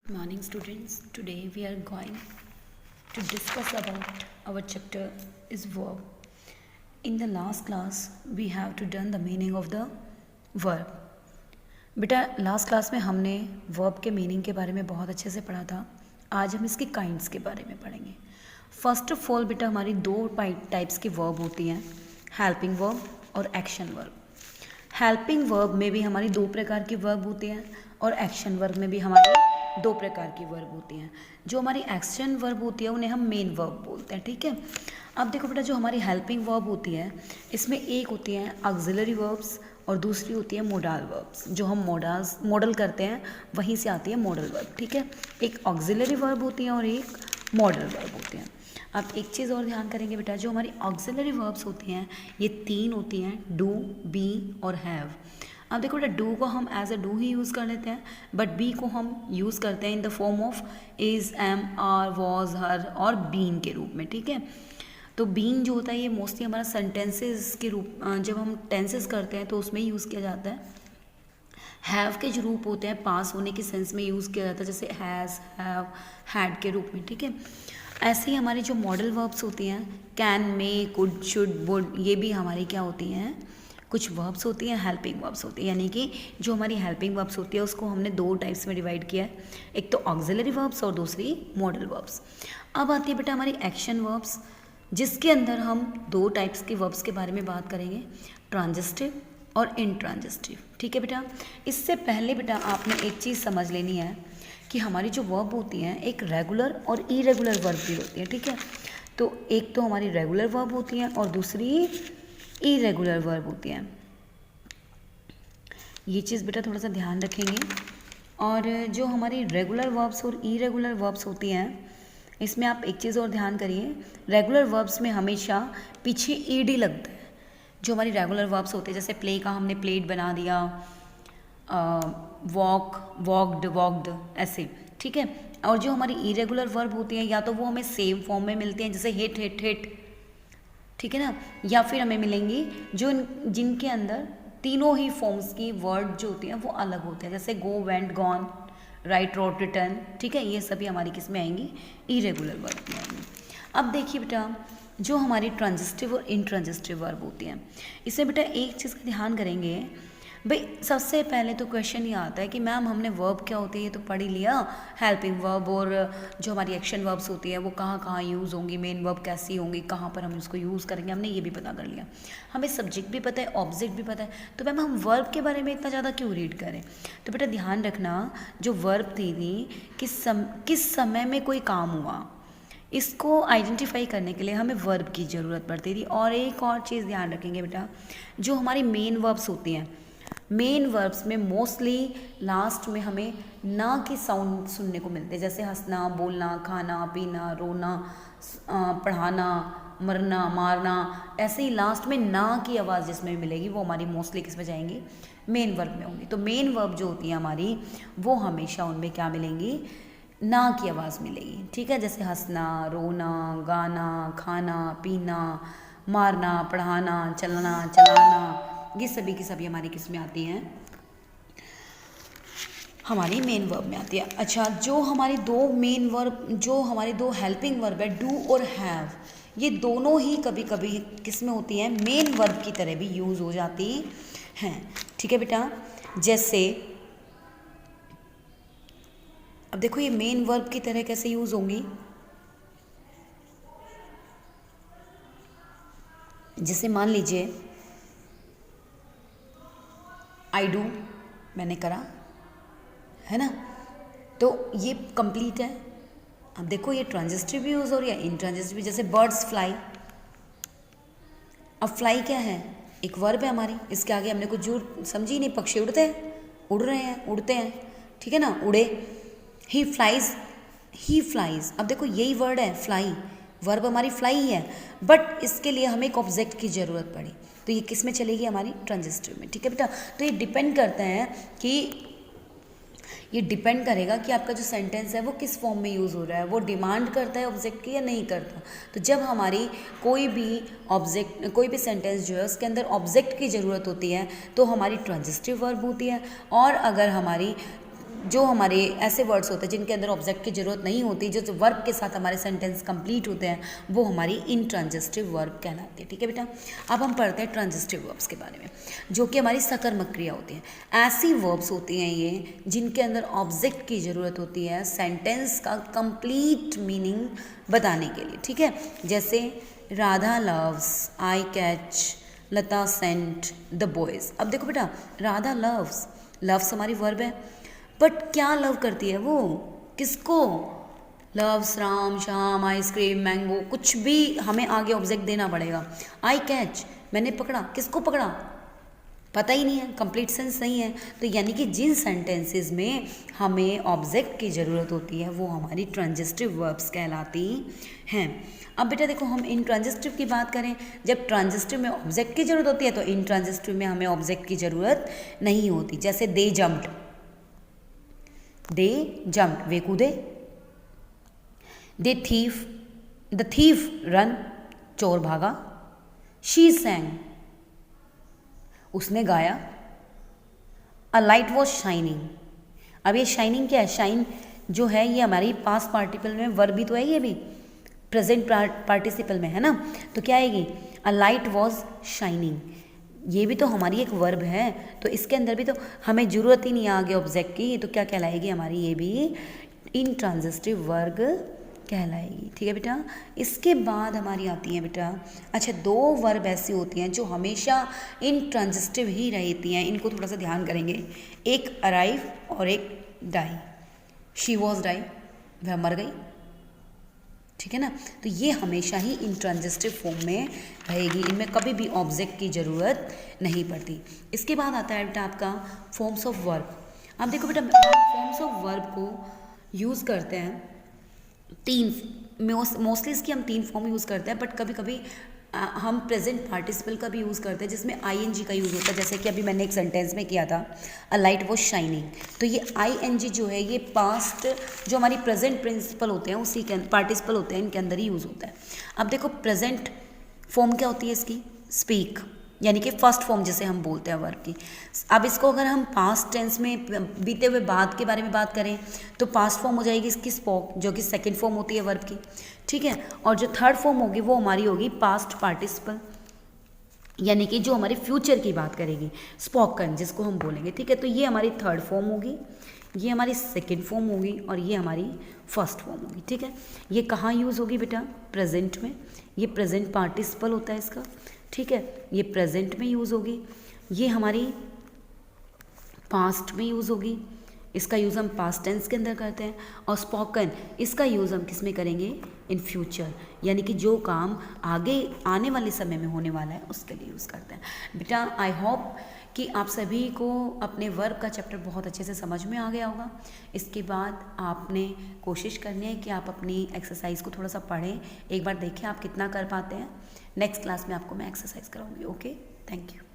Morning students, today we are going to discuss about our chapter is verb. In the last class we have to done the meaning of the verb. बेटा last class में हमने verb के meaning के बारे में बहुत अच्छे से पढ़ा था. आज हम इसके काइंड्स के बारे में पढ़ेंगे. फर्स्ट ऑफ ऑल बेटा हमारी दो टाइप्स की वर्ब होती हैं, हेल्पिंग वर्ब और एक्शन वर्ब. हेल्पिंग वर्ब में भी हमारी दो प्रकार की वर्ब होती हैं और एक्शन वर्ब में भी हमारी दो प्रकार की वर्ब होती हैं. जो हमारी एक्शन वर्ब होती है उन्हें हम मेन वर्ब बोलते हैं. ठीक है. अब देखो बेटा जो हमारी हेल्पिंग वर्ब होती है इसमें एक होती हैं ऑक्सिलरी वर्ब्स और दूसरी होती है मोडल वर्ब्स. जो हम मॉडल करते हैं वहीं से आती है मॉडल वर्ब. ठीक है. एक ऑक्सिलरी वर्ब होती है और एक मॉडल वर्ब होती हैं. अब एक चीज़ और ध्यान करेंगे बेटा, जो हमारी ऑक्सिलरी वर्ब्स होती हैं ये तीन होती हैं, डू, बी और हैव. अब देखो बेटा डू को हम एज अ डू ही यूज़ कर लेते हैं, बट बी को हम यूज़ करते हैं in the form of is, am, are, was, were और बीन के रूप में. ठीक है. तो बीन जो होता है ये मोस्टली हमारा सेंटेंसेस के रूप, जब हम टेंसेस करते हैं तो उसमें यूज़ किया जाता है. हैव के जो रूप होते हैं पास होने के सेंस में यूज़ किया जाता है, जैसे हैज़, हैव, हैड के रूप में. ठीक है. ऐसे ही हमारी जो मॉडल वर्ब्स होती हैं can, may, could, should, would, ये भी हमारी क्या होती हैं, कुछ वर्ब्स होती हैं, हेल्पिंग वर्ब्स होती हैं. यानी कि जो हमारी हेल्पिंग वर्ब्स होती है उसको हमने दो टाइप्स में डिवाइड किया है, एक तो ऑक्सिलरी वर्ब्स और दूसरी मॉडल वर्ब्स. अब आती है बेटा हमारी एक्शन वर्ब्स, जिसके अंदर हम दो टाइप्स के वर्ब्स के बारे में बात करेंगे, ट्रांजिस्टिव और इंट्रांजिस्टिव. ठीक है बेटा. इससे पहले बेटा आपने एक चीज़ समझ लेनी है कि हमारी जो वर्ब होती हैं एक रेगुलर और इरेगुलर वर्ब भी होती है. ठीक है. तो एक तो हमारी रेगुलर वर्ब होती हैं और दूसरी इरेगुलर वर्ब होती हैं. ये चीज़ बेटा थोड़ा सा ध्यान रखेंगे. और जो हमारी रेगुलर वर्ब्स और इरेगुलर वर्ब्स होती हैं इसमें आप एक चीज़ और ध्यान करिए, रेगुलर वर्ब्स में हमेशा पीछे ईडी लगता है. जो हमारी रेगुलर वर्ब्स होते हैं जैसे प्ले का हमने प्लेड बना दिया, वॉक, वॉकड, वॉकड, ऐसे. ठीक है. और जो हमारी इरेगुलर वर्ब होती हैं या तो वो हमें सेम फॉर्म में मिलती हैं जैसे हिट, हिट, हिट. ठीक है ना. या फिर हमें मिलेंगी जो जिनके अंदर तीनों ही फॉर्म्स की वर्ड जो होती हैं वो अलग होते हैं, जैसे go, went, gone, write, wrote, written. ठीक है. ये सभी हमारी किस में आएंगी, इरेगुलर वर्ब में आएंगी. अब देखिए बेटा जो हमारी ट्रांजिस्टिव और इंट्रांजिस्टिव वर्ब होती हैं इसमें बेटा एक चीज़ का ध्यान करेंगे भाई. सबसे पहले तो क्वेश्चन ये आता है कि मैम हमने वर्ब क्या होती है ये तो पढ़ ही लिया, हेल्पिंग वर्ब, और जो हमारी एक्शन वर्ब्स होती है वो कहाँ कहाँ यूज़ होंगी, मेन वर्ब कैसी होंगी, कहाँ पर हम इसको यूज़ करेंगे, हमने ये भी पता कर लिया. हमें सब्जेक्ट भी पता है, ऑब्जेक्ट भी पता है, तो मैम हम वर्ब के बारे में इतना ज़्यादा क्यों रीड करें. तो बेटा ध्यान रखना जो वर्ब थी किस समय में कोई काम हुआ, इसको आइडेंटिफाई करने के लिए हमें वर्ब की ज़रूरत पड़ती थी. और एक और चीज़ ध्यान रखेंगे बेटा, जो हमारी मेन वर्ब्स होती हैं, मेन वर्ब्स में मोस्टली लास्ट में हमें ना की साउंड सुनने को मिलते हैं, जैसे हंसना, बोलना, खाना, पीना, रोना, पढ़ाना, मरना, मारना. ऐसे ही लास्ट में ना की आवाज़ जिसमें मिलेगी वो हमारी मोस्टली किस में जाएंगी, मेन वर्ब में होंगी. तो मेन वर्ब जो होती है हमारी वो हमेशा उनमें क्या मिलेंगी, ना की आवाज़ मिलेगी. ठीक है. जैसे हंसना, रोना, गाना, खाना, पीना, मारना, पढ़ाना, चलना, चलाना, ये सभी की सभी हमारी किस में आती हैं, हमारी मेन वर्ब में आती है. अच्छा, जो हमारी दो मेन वर्ब, जो हमारी दो हेल्पिंग वर्ब है डू और हैव, ये दोनों ही कभी कभी किस में होती हैं, मेन वर्ब की तरह भी यूज़ हो जाती हैं. ठीक है बेटा. जैसे अब देखो ये मेन वर्ब की तरह कैसे यूज़ होंगी, जैसे मान लीजिए आई डू, मैंने करा, है ना, तो ये कंप्लीट है. अब देखो ये ट्रांजिस्टिव भी यूज़ हो रही है, इंट्रांजिस्टिव भी. जैसे बर्ड्स फ्लाई, अब फ्लाई क्या है, एक वर्ब है हमारी, इसके आगे हमने कुछ जोड़ समझी नहीं. पक्षी उड़ते हैं, उड़ रहे हैं, उड़ते हैं. ठीक है ना, उड़े. ही फ्लाइज, ही फ्लाइज. अब देखो यही वर्ड है फ्लाई, वर्ब हमारी फ्लाई ही है, बट इसके लिए हमें एक ऑब्जेक्ट की ज़रूरत पड़ी, तो ये किस में चलेगी, हमारी ट्रांजिस्टिव में. ठीक है बेटा. तो ये डिपेंड करता है कि ये डिपेंड करेगा कि आपका जो सेंटेंस है वो किस फॉर्म में यूज़ हो रहा है, वो डिमांड करता है ऑब्जेक्ट की या नहीं करता. तो जब हमारी कोई भी सेंटेंस जो है उसके अंदर ऑब्जेक्ट की ज़रूरत होती है तो हमारी ट्रांजिस्टिव वर्ब होती है. और अगर हमारी जो हमारे ऐसे वर्ड्स होते हैं जिनके अंदर ऑब्जेक्ट की ज़रूरत नहीं होती, जो वर्ब के साथ हमारे सेंटेंस कंप्लीट होते हैं, वो हमारी इंट्रांजिस्टिव वर्ब कहलाते हैं। ठीक है बेटा, अब हम पढ़ते हैं ट्रांजिस्टिव वर्ब्स के बारे में, जो कि हमारी सकर्मक क्रिया होती हैं। ऐसी वर्ब्स होती हैं ये जिनके अंदर ऑब्जेक्ट की ज़रूरत होती है सेंटेंस का कंप्लीट मीनिंग बताने के लिए। ठीक है, जैसे Radha loves, I catch, Lata sent the boys. अब देखो बेटा, राधा लव्स, लव्स हमारी वर्ब है, बट क्या लव करती है वो, किसको, loves Ram Shyam, ice cream, mango, कुछ भी हमें आगे ऑब्जेक्ट देना पड़ेगा। आई कैच, मैंने पकड़ा, किसको पकड़ा, पता ही नहीं है, कंप्लीट सेंस नहीं है। तो यानी कि जिन सेंटेंसेस में हमें ऑब्जेक्ट की ज़रूरत होती है वो हमारी ट्रांजिस्टिव वर्ब्स कहलाती हैं। अब बेटा देखो, हम इन ट्रांजिस्टिव की बात करें, जब ट्रांजिस्टिव में ऑब्जेक्ट की ज़रूरत होती है तो इन ट्रांजिस्टिव में हमें ऑब्जेक्ट की ज़रूरत नहीं होती। जैसे दे जम्प्ड, दे जम्प्ड, वे कूदे। दे थीफ, द थीफ रन, चोर भागा। शी सैंग, उसने गाया। अ लाइट वॉज शाइनिंग। अब ये शाइनिंग क्या है, शाइन जो है ये हमारी पास्ट पार्टिसिपल में वर्ब भी तो है, ये भी प्रेजेंट पार्टिसिपल में है ना, तो क्या आएगी, अ लाइट वॉज शाइनिंग। ये भी तो हमारी एक वर्ब है, तो इसके अंदर भी तो हमें ज़रूरत ही नहीं है आगे ऑब्जेक्ट की, तो क्या कहलाएगी हमारी, ये भी इंट्रांजिस्टिव वर्ब कहलाएगी। ठीक है बेटा, इसके बाद हमारी आती है बेटा, अच्छा दो वर्ब ऐसी होती हैं जो हमेशा इंट्रांजिस्टिव ही रहती हैं, इनको थोड़ा सा ध्यान करेंगे। एक अराइव और एक डाई। शी वॉज डाई, वह मर गई। ठीक है ना, तो ये हमेशा ही इंट्रांजिस्टिव फॉर्म में रहेगी, इनमें कभी भी ऑब्जेक्ट की ज़रूरत नहीं पड़ती। इसके बाद आता है बेटा आपका फॉर्म्स ऑफ वर्ब। अब देखो बेटा, फॉर्म्स ऑफ वर्ब को यूज़ करते हैं मोस्टली इसकी हम 3 फॉर्म यूज़ करते हैं, बट कभी कभी हम प्रेजेंट पार्टिसिपल का भी यूज़ करते हैं जिसमें आईएनजी का यूज़ होता है। जैसे कि अभी मैंने एक सेंटेंस में किया था, अ लाइट वॉज शाइनिंग, तो ये आईएनजी जो है ये पास्ट जो हमारी प्रेजेंट प्रिंसिपल होते हैं उसी के पार्टिसिपल होते हैं, इनके अंदर ही यूज़ होता है। अब देखो प्रेजेंट फॉर्म क्या होती है इसकी, स्पीक, यानी कि फर्स्ट फॉर्म जिसे हम बोलते हैं वर्ब की। अब इसको अगर हम पास्ट टेंस में बीते हुए बाद के बारे में बात करें तो पास्ट फॉर्म हो जाएगी इसकी स्पोक, जो कि सेकंड फॉर्म होती है वर्ब की। ठीक है, और जो थर्ड फॉर्म होगी वो हमारी होगी पास्ट पार्टिसिपल, यानी कि जो हमारे फ्यूचर की बात करेगी, स्पोकन जिसको हम बोलेंगे। ठीक है, तो ये हमारी थर्ड फॉर्म होगी, ये हमारी सेकेंड फॉर्म होगी और ये हमारी फर्स्ट फॉर्म होगी। ठीक है, ये कहाँ यूज़ होगी बेटा, प्रेजेंट में, ये प्रेजेंट पार्टिसिपल होता है इसका। ठीक है, ये प्रेजेंट में यूज़ होगी, ये हमारी पास्ट में यूज़ होगी, इसका यूज़ हम पास्ट टेंस के अंदर करते हैं, और स्पोकन इसका यूज़ हम किस में करेंगे, इन फ्यूचर, यानी कि जो काम आगे आने वाले समय में होने वाला है उसके लिए यूज़ करते हैं। बेटा आई होप कि आप सभी को अपने वर्ब का चैप्टर बहुत अच्छे से समझ में आ गया होगा। इसके बाद आपने कोशिश करनी है कि आप अपनी एक्सरसाइज को थोड़ा सा पढ़ें, एक बार देखें आप कितना कर पाते हैं। नेक्स्ट क्लास में आपको मैं एक्सरसाइज कराऊंगी। Okay, thank you.